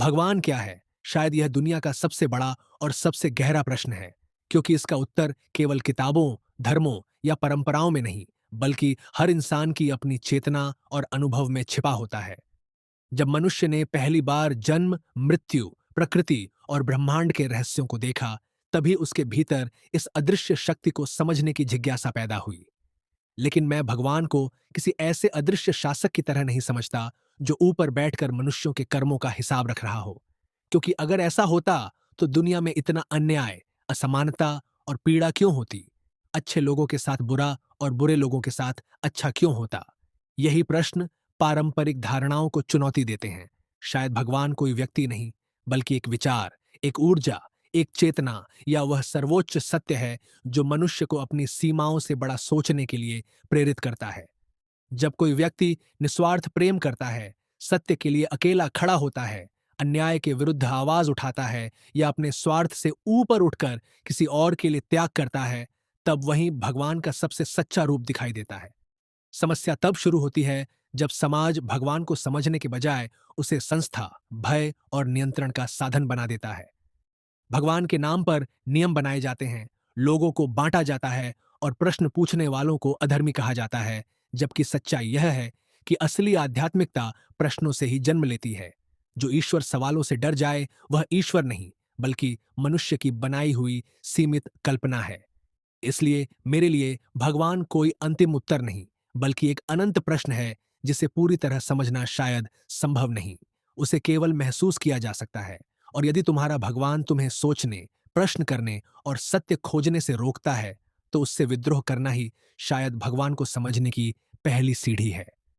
भगवान क्या है? शायद यह दुनिया का सबसे बड़ा और सबसे गहरा प्रश्न है, क्योंकि इसका उत्तर केवल किताबों, धर्मों या परंपराओं में नहीं, बल्कि हर इंसान की अपनी चेतना और अनुभव में छिपा होता है। जब मनुष्य ने पहली बार जन्म, मृत्यु, प्रकृति और ब्रह्मांड के रहस्यों को देखा, तभी उसके भीतर इस अदृश्य शक्ति को समझने की जिज्ञासा पैदा हुई। लेकिन मैं भगवान को किसी ऐसे अदृश्य शासक की तरह नहीं समझता जो ऊपर बैठकर मनुष्यों के कर्मों का हिसाब रख रहा हो, क्योंकि अगर ऐसा होता तो दुनिया में इतना अन्याय, असमानता और पीड़ा क्यों होती? अच्छे लोगों के साथ बुरा और बुरे लोगों के साथ अच्छा क्यों होता? यही प्रश्न पारंपरिक धारणाओं को चुनौती देते हैं। शायद भगवान कोई व्यक्ति नहीं, बल्कि एक विचार, एक ऊर्जा, एक चेतना या वह सर्वोच्च सत्य है जो मनुष्य को अपनी सीमाओं से बड़ा सोचने के लिए प्रेरित करता है। जब कोई व्यक्ति निस्वार्थ प्रेम करता है, सत्य के लिए अकेला खड़ा होता है, अन्याय के विरुद्ध आवाज उठाता है या अपने स्वार्थ से ऊपर उठकर किसी और के लिए त्याग करता है, तब वहीं भगवान का सबसे सच्चा रूप दिखाई देता है। समस्या तब शुरू होती है जब समाज भगवान को समझने के बजाय उसे संस्था, भय और नियंत्रण का साधन बना देता है। भगवान के नाम पर नियम बनाए जाते हैं, लोगों को बांटा जाता है और प्रश्न पूछने वालों को अधर्मी कहा जाता है, जबकि सच्चाई यह है कि असली आध्यात्मिकता प्रश्नों से ही जन्म लेती है। जो ईश्वर सवालों से डर जाए, वह ईश्वर नहीं, बल्कि मनुष्य की बनाई हुई सीमित कल्पना है। इसलिए मेरे लिए भगवान कोई अंतिम उत्तर नहीं, बल्कि एक अनंत प्रश्न है जिसे पूरी तरह समझना शायद संभव नहीं। उसे केवल महसूस किया जा सकता है। और यदि तुम्हारा भगवान तुम्हें सोचने, प्रश्न करने और सत्य खोजने से रोकता है, तो उससे विद्रोह करना ही शायद भगवान को समझने की पहली सीढ़ी है।